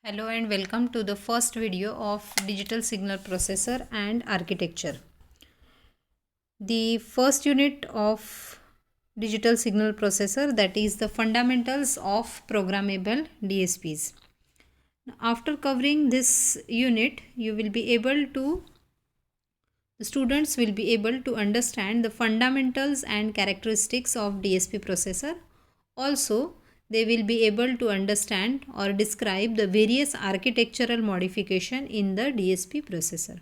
Hello and welcome to the first video of digital signal processor and architecture. The first unit of digital signal processor, that is the fundamentals of programmable DSPs. After covering this unit, the students will be able to understand the fundamentals and characteristics of DSP processor. Also, they will be able to understand or describe the various architectural modification in the DSP processor.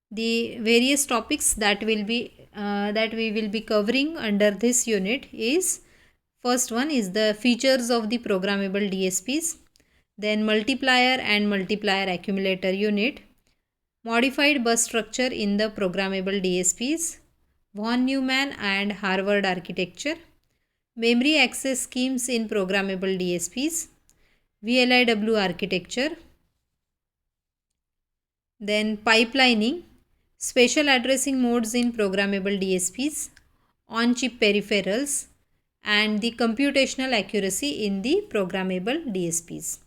The various topics that we will be covering under this unit is: first one is the features of the programmable DSPs, then multiplier and multiplier accumulator unit, modified bus structure in the programmable DSPs, von Neumann and Harvard architecture, memory access schemes in programmable DSPs, VLIW architecture, then pipelining, special addressing modes in programmable DSPs, on-chip peripherals, and the computational accuracy in the programmable DSPs.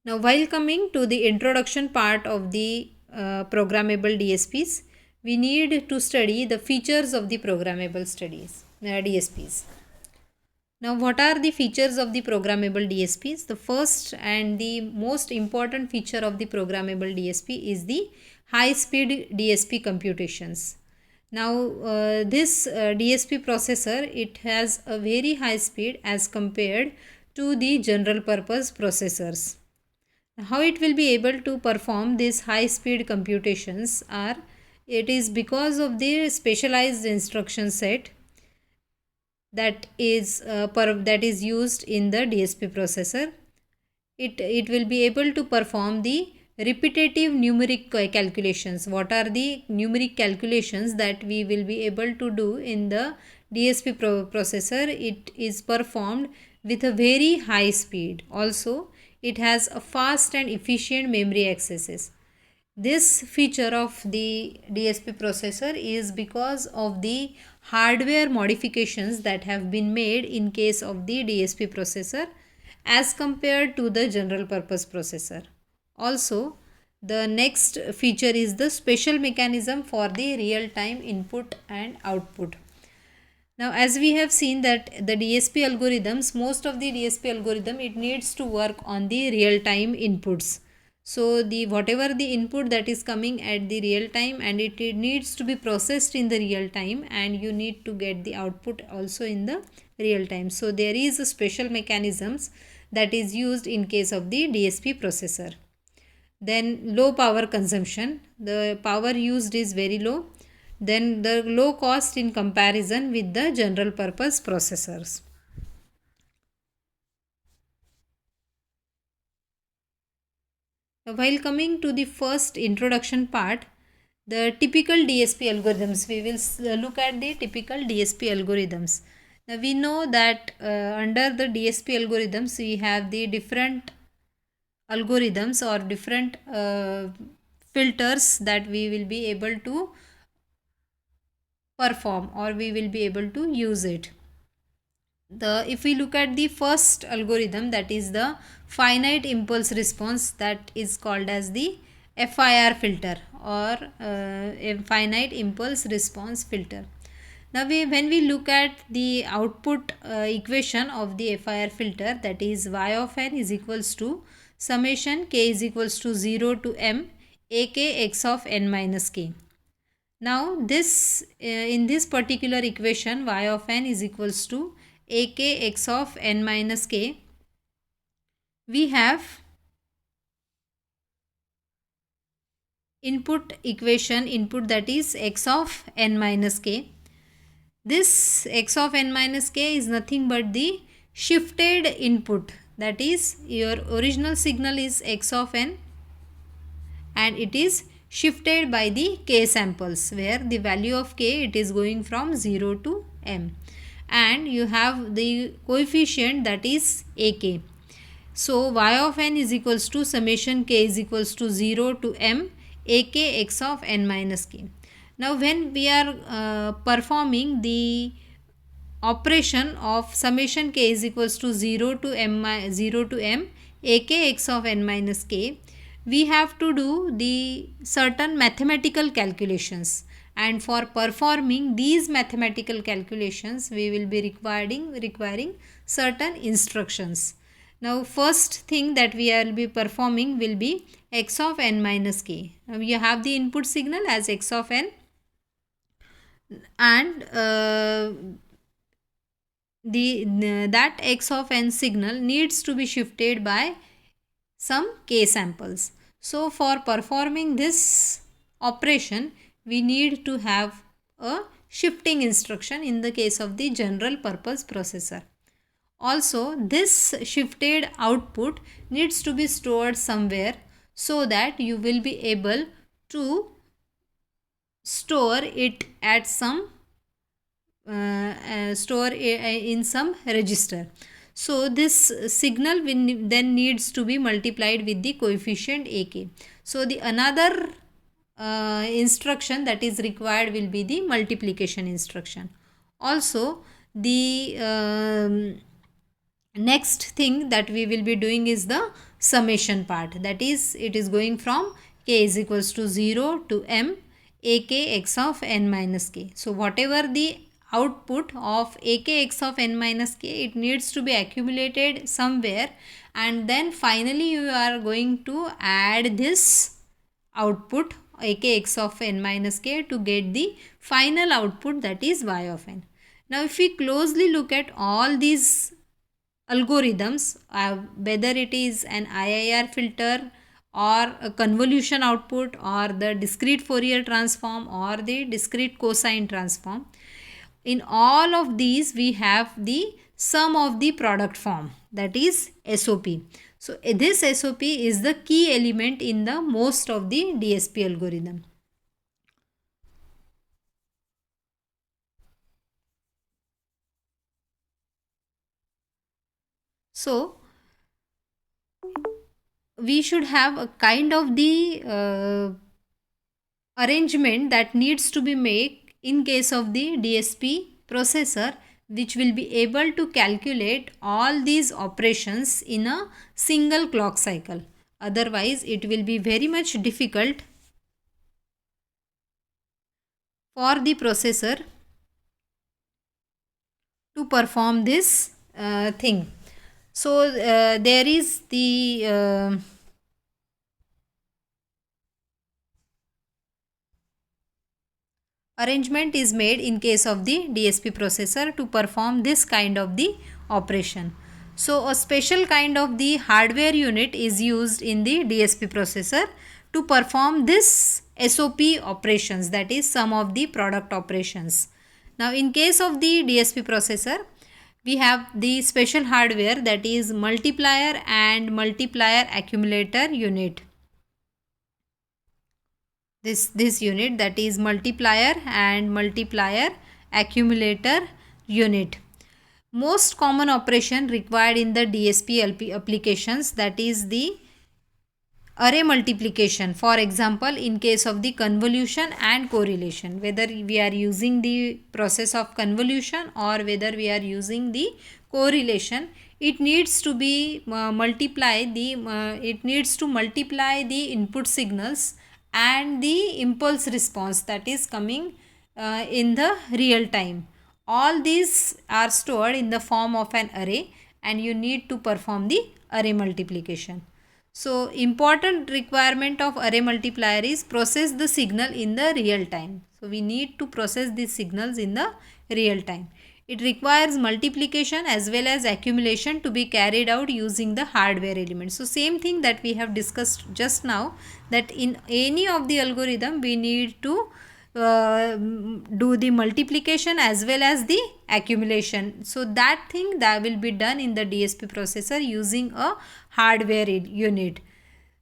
Now, while coming to the introduction part of the programmable DSPs, we need to study the features of the programmable DSPs. Now, what are the features of the programmable DSPs? The first and the most important feature of the programmable DSP is the high-speed DSP computations. Now, this DSP processor, it has a very high speed as compared to the general purpose processors. How it will be able to perform these high speed computations are, it is because of the specialized instruction set that is used in the DSP processor. It will be able to perform the repetitive numeric calculations. What are the numeric calculations that we will be able to do in the DSP processor? It is performed with a very high speed. Also, it has a fast and efficient memory accesses. This feature of the DSP processor is because of the hardware modifications that have been made in case of the DSP processor as compared to the general purpose processor. Also, the next feature is the special mechanism for the real time input and output. Now, as we have seen that the DSP algorithms, most of the DSP algorithm, it needs to work on the real time inputs. So, the whatever the input that is coming at the real time, and it needs to be processed in the real time, and you need to get the output also in the real time. So, there is a special mechanisms that is used in case of the DSP processor. Then low power consumption, the power used is very low. Then the low cost in comparison with the general purpose processors. While coming to the first introduction part, the typical DSP algorithms, we will look at the typical DSP algorithms. Now we know that under the DSP algorithms, we have the different algorithms or different filters that we will be able to perform, or we will be able to use it. If we look at the first algorithm, that is the finite impulse response, that is called as the FIR filter, or a finite impulse response filter. Now when we look at the output equation of the FIR filter, that is y of n is equals to summation k is equals to 0 to m ak x of n minus k. Now this in this particular equation, y of n is equals to ak x of n minus k, we have input equation, input that is x of n minus k. This x of n minus k is nothing but the shifted input, that is your original signal is x of n and it is shifted by the k samples, where the value of k, it is going from 0 to m, and you have the coefficient that is ak. So y of n is equals to summation k is equals to 0 to m ak x of n minus k. Now when we are performing the operation of summation k is equals to 0 to m ak x of n minus k, we have to do the certain mathematical calculations, and for performing these mathematical calculations we will be requiring certain instructions. Now first thing that we will be performing will be x of n minus k. Now you have the input signal as x of n, and that x of n signal needs to be shifted by some k samples. So for performing this operation we need to have a shifting instruction in the case of the general purpose processor. Also, this shifted output needs to be stored somewhere so that you will be able to store it at some in some register. So this signal then needs to be multiplied with the coefficient ak. So the another instruction that is required will be the multiplication instruction. Also the next thing that we will be doing is the summation part, that is it is going from k is equals to 0 to m ak x of n minus k. So whatever the output of ak x of n minus k, it needs to be accumulated somewhere, and then finally you are going to add this output ak x of n minus k to get the final output, that is y of n. Now if we closely look at all these algorithms, whether it is an IIR filter or a convolution output or the discrete Fourier transform or the discrete cosine transform, in all of these we have the sum of the product form, that is SOP. So this SOP is the key element in the most of the DSP algorithm. So we should have a kind of the arrangement that needs to be made in case of the DSP processor, which will be able to calculate all these operations in a single clock cycle. Otherwise it will be very much difficult for the processor to perform this thing. So there is the arrangement is made in case of the DSP processor to perform this kind of the operation. So a special kind of the hardware unit is used in the DSP processor to perform this SOP operations, that is sum of the product operations. Now in case of the DSP processor, we have the special hardware, that is multiplier and multiplier accumulator unit. This unit, that is multiplier and multiplier accumulator unit. Most common operation required in the DSP applications, that is the array multiplication. For example, in case of the convolution and correlation, whether we are using the process of convolution or whether we are using the correlation, it needs to be multiply the input signals and the impulse response that is coming in the real time. All these are stored in the form of an array, and you need to perform the array multiplication. So important requirement of array multiplier is process the signal in the real time. So we need to process these signals in the real time. It requires multiplication as well as accumulation to be carried out using the hardware elements. So same thing that we have discussed just now, that in any of the algorithm we need to do the multiplication as well as the accumulation. So that thing that will be done in the DSP processor using a hardware unit.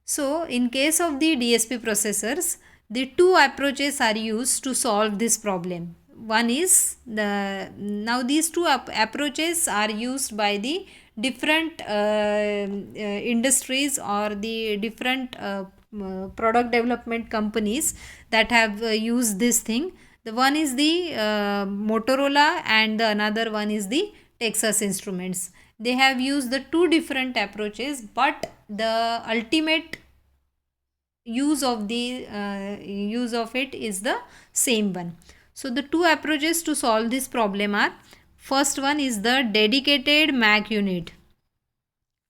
So in case of the DSP processors, the two approaches are used to solve this problem. One is now these two approaches are used by the different industries or the different product development companies that have used this thing. The one is the Motorola and the another one is the Texas Instruments. they have used the two different approaches, but the ultimate use of it is the same one. So the two approaches to solve this problem are: first one is the dedicated MAC unit.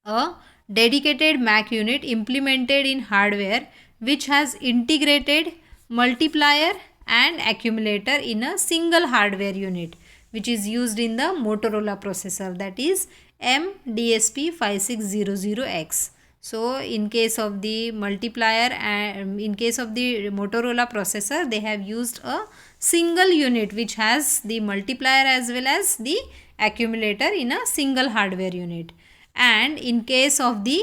A dedicated MAC unit implemented in hardware which has integrated multiplier and accumulator in a single hardware unit, which is used in the Motorola processor, that is MDSP5600X. So in case of the multiplier and in case of the Motorola processor, they have used a single unit which has the multiplier as well as the accumulator in a single hardware unit. And in case of the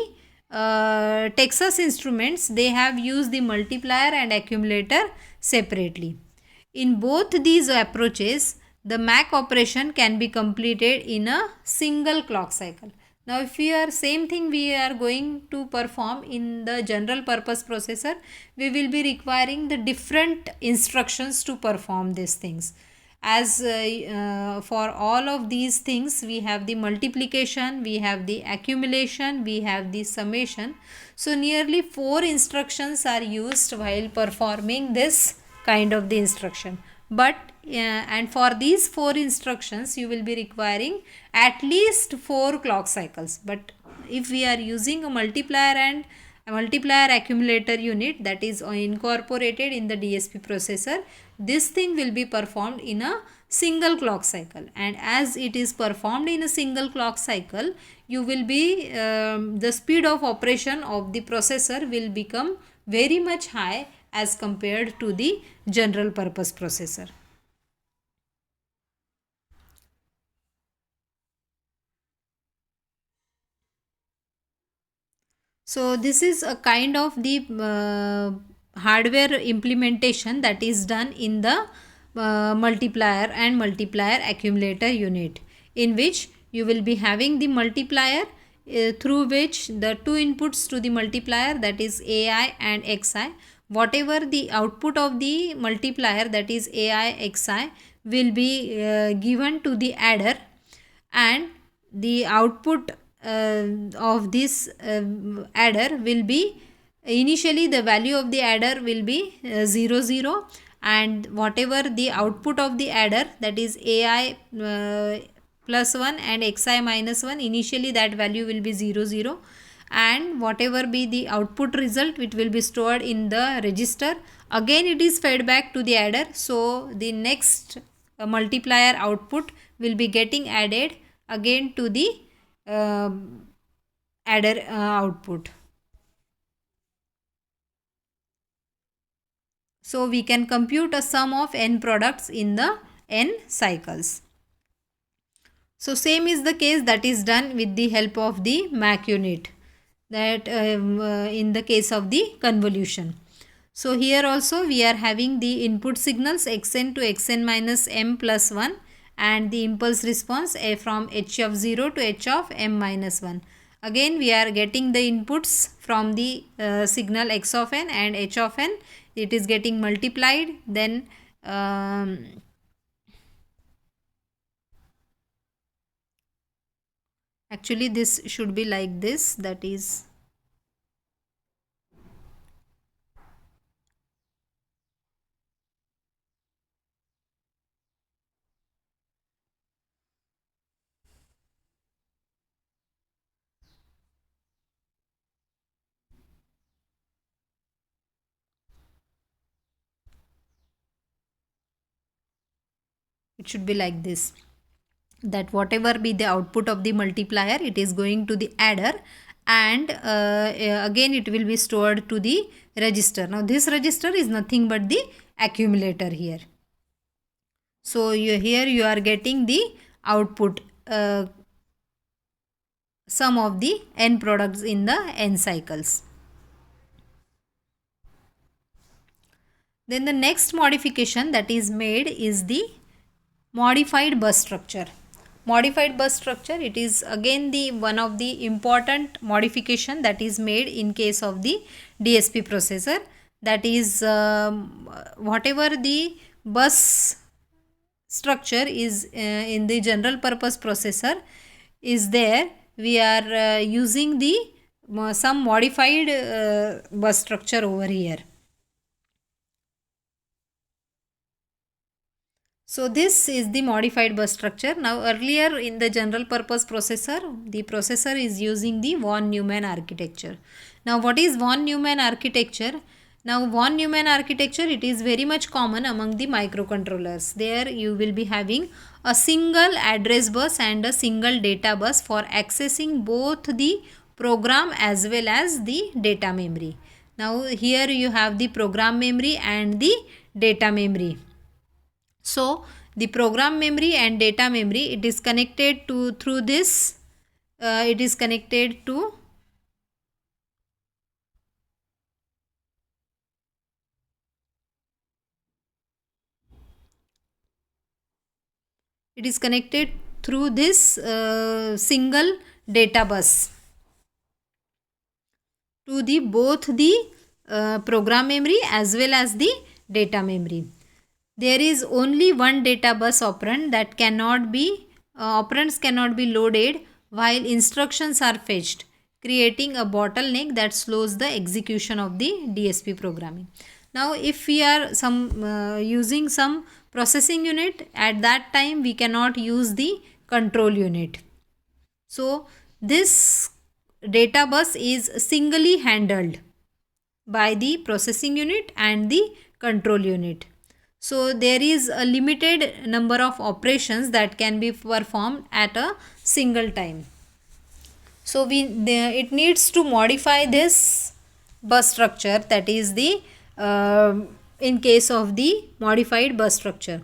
Texas Instruments, they have used the multiplier and accumulator separately. In both these approaches, the MAC operation can be completed in a single clock cycle. Now if we are same thing we are going to perform in the general purpose processor, we will be requiring the different instructions to perform these things. As for all of these things, we have the multiplication, we have the accumulation, we have the summation. So nearly 4 instructions are used while performing this kind of the instruction. But and for these 4 instructions you will be requiring at least 4 clock cycles. But if we are using a multiplier and a multiplier accumulator unit that is incorporated in the DSP processor, this thing will be performed in a single clock cycle. And as it is performed in a single clock cycle, you will be the speed of operation of the processor will become very much high as compared to the general purpose processor. So this is a kind of the hardware implementation that is done in the multiplier and multiplier accumulator unit, in which you will be having the multiplier through which the two inputs to the multiplier, that is AI and XI. Whatever the output of the multiplier, that is AI XI, will be given to the adder, and the output of this adder will be, initially the value of the adder will be 0 0, and whatever the output of the adder, that is AI plus 1 and XI minus 1, initially that value will be 0 0, and whatever be the output result, it will be stored in the register. Again it is fed back to the adder, so the next multiplier output will be getting added again to the adder output. So we can compute a sum of n products in the n cycles. So same is the case that is done with the help of the MAC unit, that in the case of the convolution. So here also we are having the input signals xn to xn minus m plus 1, and the impulse response from h of 0 to h of m minus 1. Again we are getting the inputs from the signal x of n and h of n. It is getting multiplied, then actually this should be like this, that is it should be like this, that whatever be the output of the multiplier, it is going to the adder, and again it will be stored to the register. Now this register is nothing but the accumulator here. So here you are getting the output sum of the n products in the n cycles. Then the next modification that is made is the modified bus structure. Modified bus structure, it is again the one of the important modification that is made in case of the DSP processor, that is whatever the bus structure is in the general purpose processor is there, we are using the some modified bus structure over here. So this is the modified bus structure. Now earlier in the general purpose processor, the processor is using the von Neumann architecture. Now what is von Neumann architecture? Now von Neumann architecture, it is very much common among the microcontrollers. There you will be having a single address bus and a single data bus for accessing both the program as well as the data memory. Now here you have the program memory and the data memory. So the program memory and data memory, it is connected to through this it is connected to through this single data bus to the both the program memory as well as the data memory. There is only one data bus operand that cannot be operands cannot be loaded while instructions are fetched, creating a bottleneck that slows the execution of the DSP programming. Now if we are using some processing unit, at that time we cannot use the control unit. So this data bus is singly handled by the processing unit and the control unit. So there is a limited number of operations that can be performed at a single time. So it needs to modify this bus structure, that is the in case of the modified bus structure.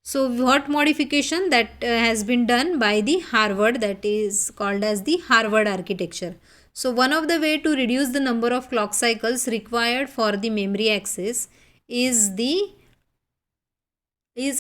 So what modification that has been done by the Harvard, that is called as the Harvard architecture. So one of the way to reduce the number of clock cycles required for the memory access is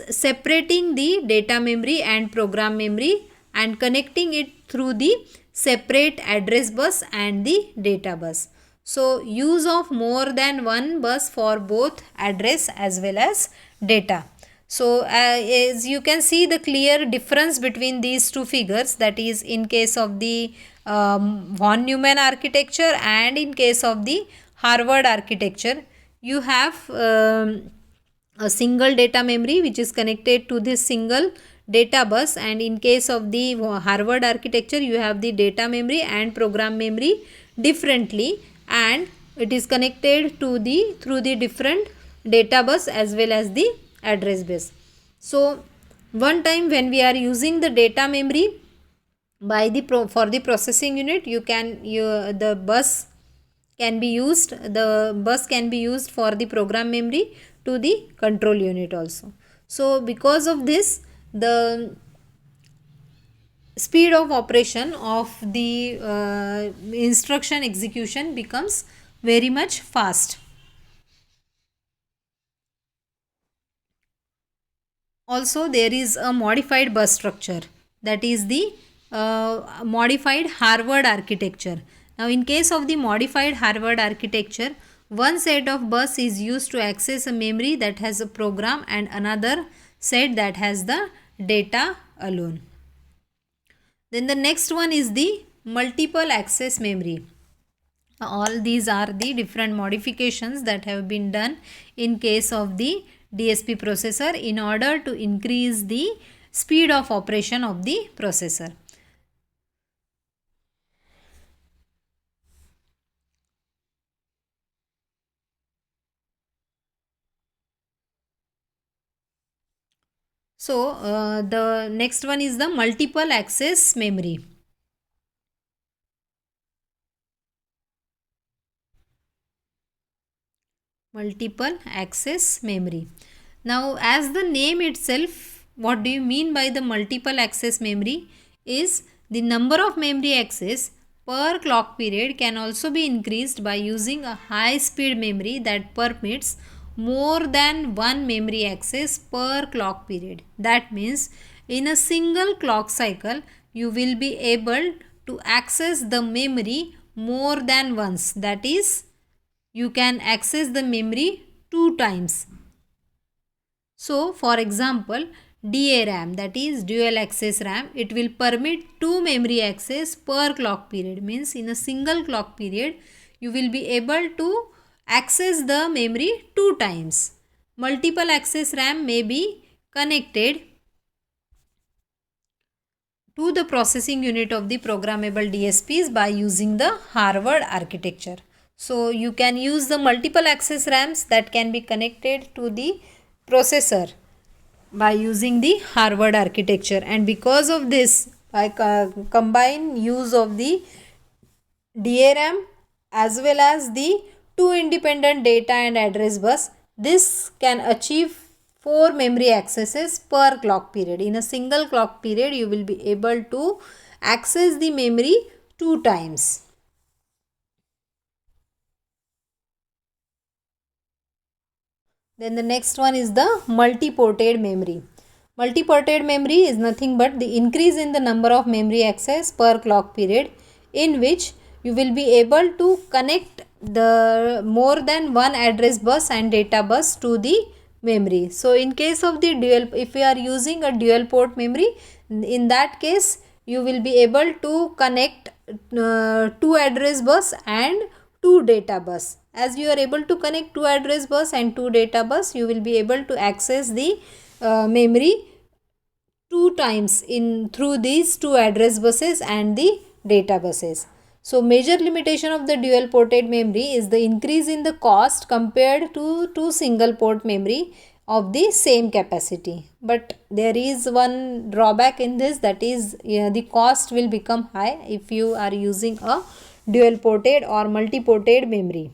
separating the data memory and program memory and connecting it through the separate address bus and the data bus. So use of more than one bus for both address as well as data. So as you can see the clear difference between these two figures, that is in case of the von Neumann architecture and in case of the Harvard architecture, you have a single data memory which is connected to this single data bus, and in case of the Harvard architecture you have the data memory and program memory differently, and it is connected to the through the different data bus as well as the address bus. So one time when we are using the data memory by the for the processing unit, the bus can be used for the program memory to the control unit also. So because of this, the speed of operation of the instruction execution becomes very much fast. Also there is a modified bus structure, that is the modified Harvard architecture. Now in case of the modified Harvard architecture, one set of bus is used to access a memory that has a program and another set that has the data alone. Then the next one is the multiple access memory. All these are the different modifications that have been done in case of the DSP processor in order to increase the speed of operation of the processor. So the next one is the multiple access memory. Multiple access memory. Now as the name itself, what do you mean by the multiple access memory is the number of memory access per clock period can also be increased by using a high speed memory that permits more than one memory access per clock period. That means in a single clock cycle you will be able to access the memory more than once, that is you can access the memory 2 times. So for example, DRAM, that is dual access RAM. It will permit 2 memory access per clock period. Means in a single clock period, you will be able to access the memory 2 times. Multiple access RAM may be connected to the processing unit of the programmable DSPs by using the Harvard architecture. So you can use the multiple access RAMs that can be connected to the processor by using the Harvard architecture, and because of this, by combine use of the DRAM as well as the two independent data and address bus, this can achieve 4 memory accesses per clock period. In a single clock period, you will be able to access the memory 2 times. Then the next one is the multi-ported memory. Multi-ported memory is nothing but the increase in the number of memory access per clock period, in which you will be able to connect the more than one address bus and data bus to the memory. So in case of the dual, if we are using a dual port memory, in that case you will be able to connect 2 address bus and 2 data bus. As you are able to connect 2 address bus and 2 data bus, you will be able to access the memory 2 times in through these 2 address buses and the data buses. So major limitation of the dual ported memory is the increase in the cost compared to single port memory of the same capacity. But there is one drawback in this, that is the cost will become high if you are using a dual ported or multi ported memory.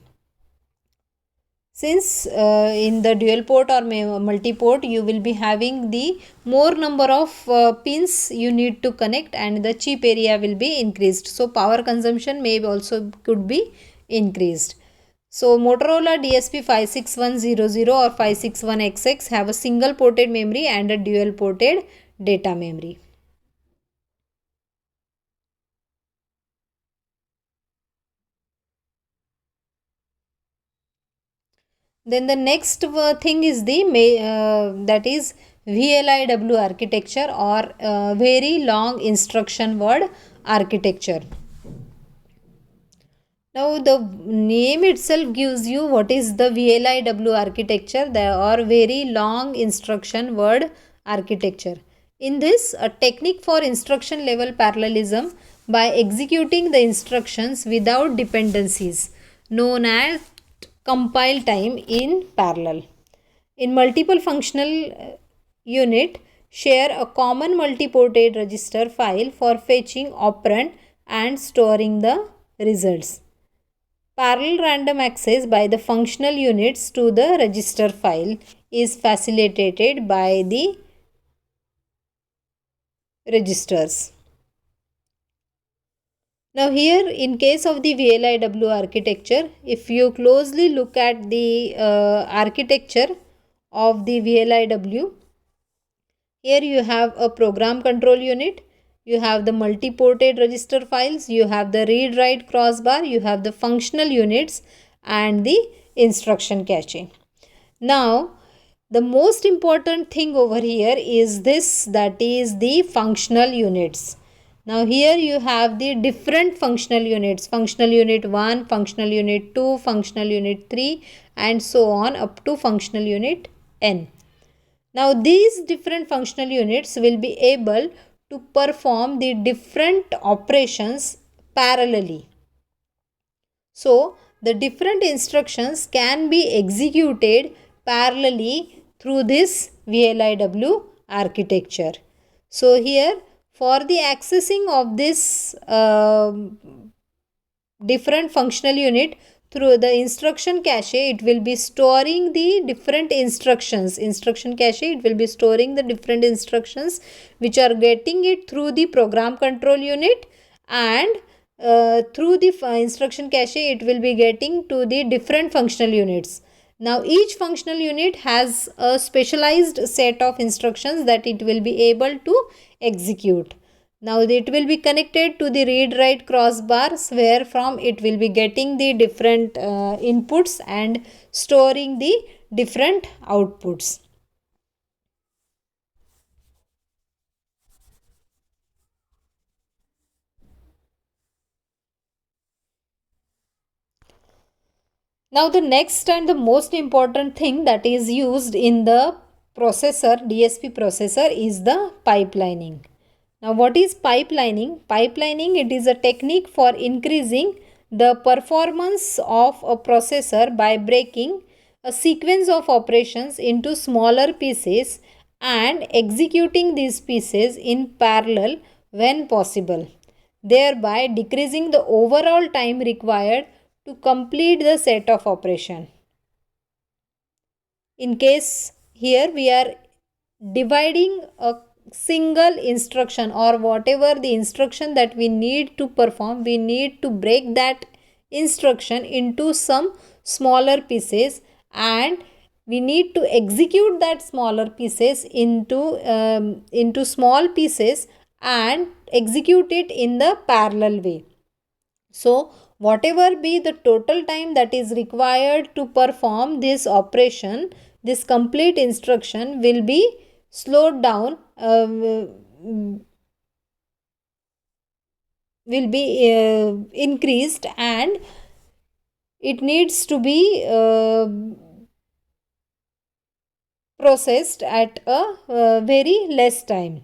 Since in the dual port or multi port, you will be having the more number of pins you need to connect, and the chip area will be increased. So power consumption may also could be increased. So Motorola DSP 56100 or 561XX have a single ported memory and a dual ported data memory. Then the next thing is the that is VLIW architecture, or very long instruction word architecture. Now the name itself gives you what is the VLIW architecture, or very long instruction word architecture. In this, a technique for instruction level parallelism by executing the instructions without dependencies, known as compile time in parallel. In multiple functional unit share a common multi-ported register file for fetching operand and storing the results. Parallel random access by the functional units to the register file is facilitated by the registers. Now here, in case of the VLIW architecture, if you closely look at the architecture of the VLIW, here you have a program control unit, you have the multi-ported register files, you have the read-write crossbar, you have the functional units and the instruction cache. Now, the most important thing over here is this, that is the functional units. Now here you have the different functional units, functional unit 1, functional unit 2, functional unit 3 and so on up to functional unit n. Now these different functional units will be able to perform the different operations parallelly. So the different instructions can be executed parallelly through this VLIW architecture. So here, for the accessing of this different functional unit through the instruction cache, it will be storing the different instructions. Instruction cache, it will be storing the different instructions which are getting it through the program control unit, and through the instruction cache, it will be getting to the different functional units. Now each functional unit has a specialized set of instructions that it will be able to execute. Now it will be connected to the read-write crossbars, where from it will be getting the different inputs and storing the different outputs. Now the next and the most important thing that is used in the processor, DSP processor, is the pipelining. Now what is pipelining? Pipelining, it is a technique for increasing the performance of a processor by breaking a sequence of operations into smaller pieces and executing these pieces in parallel when possible, thereby decreasing the overall time required to complete the set of operation. In case here we are dividing a single instruction or whatever the instruction that we need to perform, we need to break that instruction into some smaller pieces, and we need to execute that smaller pieces into small pieces and execute it in the parallel way. So whatever be the total time that is required to perform this operation, this complete instruction will be slowed down, will be increased, and it needs to be processed at a very less time.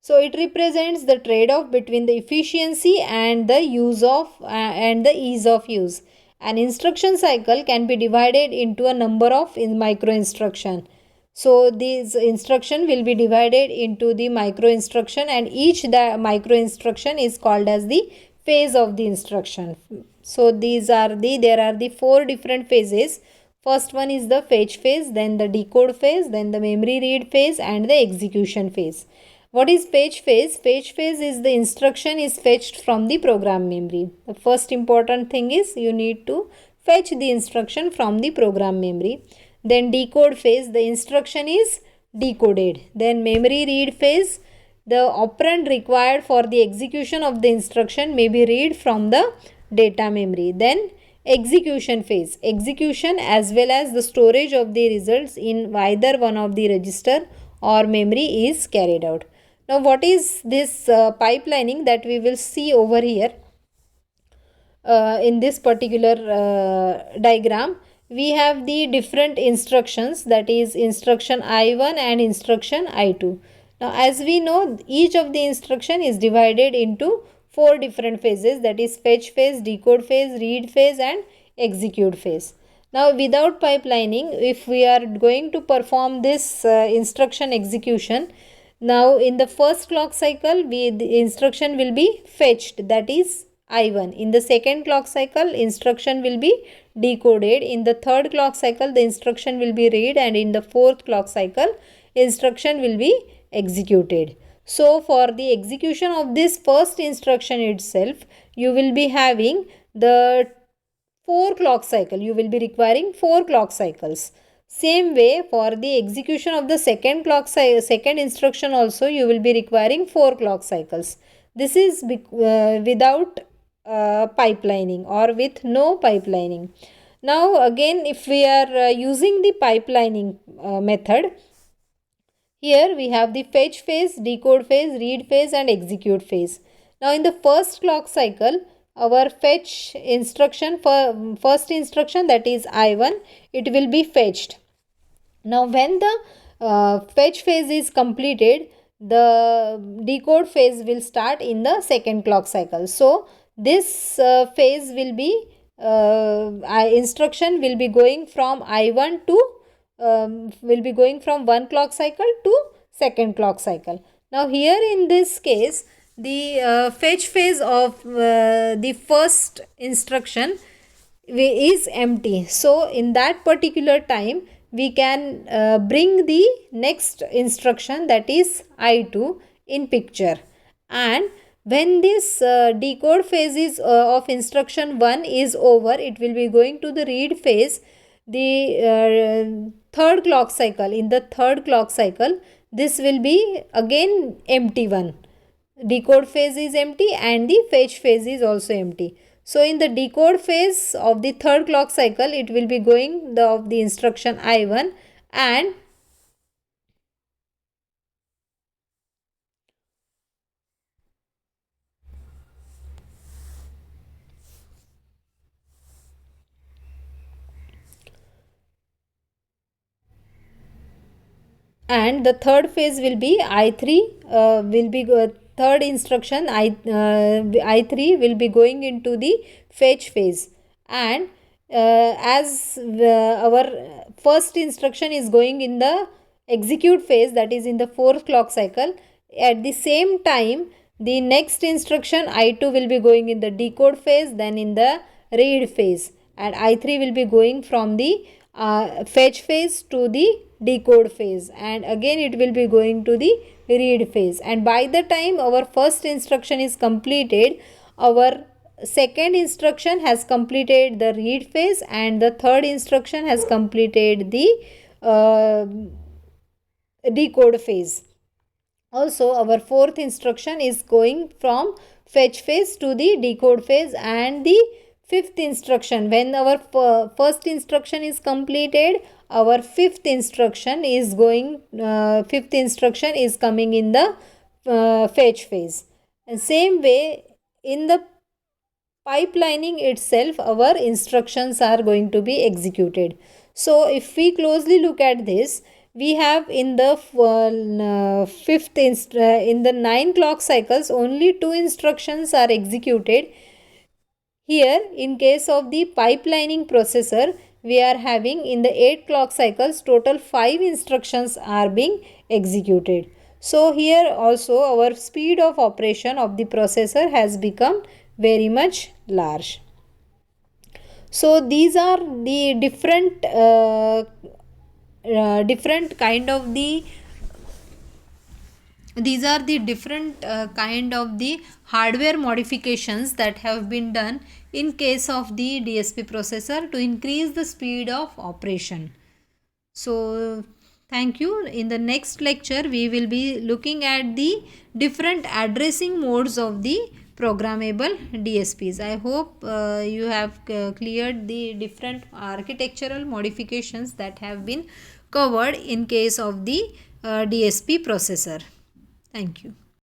So it represents the trade-off between the efficiency and the use of and the ease of use. An instruction cycle can be divided into a number of micro instruction. So this instruction will be divided into the micro instruction, and each the micro instruction is called as the phase of the instruction. So there are the four different phases. First one is the fetch phase, then the decode phase, then the memory read phase, and the execution phase. What is fetch phase? Fetch phase is the instruction is fetched from the program memory. The first important thing is you need to fetch the instruction from the program memory. Then decode phase, the instruction is decoded. Then memory read phase, the operand required for the execution of the instruction may be read from the data memory. Then execution phase, execution as well as the storage of the results in either one of the register or memory is carried out. Now what is this pipelining that we will see over here in this particular diagram? We have the different instructions, that is instruction I1 and instruction I2. Now as we know, each of the instruction is divided into four different phases, that is fetch phase, decode phase, read phase, and execute phase. Now without pipelining, if we are going to perform this instruction execution, now in the first clock cycle the instruction will be fetched, that is I1. In the second clock cycle, instruction will be decoded. In the third clock cycle, the instruction will be read, and in the fourth clock cycle, instruction will be executed. So for the execution of this first instruction itself, you will be having the 4 clock cycle. You will be requiring 4 clock cycles. Same way, for the execution of the second instruction also, you will be requiring 4 clock cycles. This is without pipelining or with no pipelining. Now again, if we are using the pipelining method, here we have the fetch phase, decode phase, read phase, and execute phase. Now in the first clock cycle, our fetch instruction for first instruction, that is I1, it will be fetched. Now when the fetch phase is completed, the decode phase will start in the second clock cycle. So this phase will be instruction will be going from I1 to will be going from one clock cycle to second clock cycle. Now here in this case, the fetch phase of the first instruction is empty. So in that particular time, we can bring the next instruction, that is I2, in picture. And when this decode phase is of instruction 1 is over, it will be going to the read phase. The third clock cycle, in the third clock cycle, this will be again empty one. Decode phase is empty and the fetch phase is also empty. So in the decode phase of the third clock cycle, it will be going of the instruction I1, and and the third phase will be I3 will be third instruction I3 will be going into the fetch phase, and as our first instruction is going in the execute phase, that is in the fourth clock cycle, at the same time the next instruction I2 will be going in the decode phase, then in the read phase, and I3 will be going from the fetch phase to the decode phase, and again it will be going to the read phase. And by the time our first instruction is completed, our second instruction has completed the read phase, and the third instruction has completed the decode phase. Also, our fourth instruction is going from fetch phase to the decode phase, and the fifth instruction, when our first instruction is completed, our fifth instruction is coming in the fetch phase. And same way, in the pipelining itself, our instructions are going to be executed. So if we closely look at this, we have in the in the 9 clock cycles, only 2 instructions are executed. Here, in case of the pipelining processor, we are having in the 8 clock cycles, total 5 instructions are being executed. So here also our speed of operation of the processor has become very much large. So these are the different kind of the these are the different kind of the hardware modifications that have been done in case of the DSP processor to increase the speed of operation. So thank you. In the next lecture we will be looking at the different addressing modes of the programmable DSPs. I hope you have cleared the different architectural modifications that have been covered in case of the DSP processor. Thank you.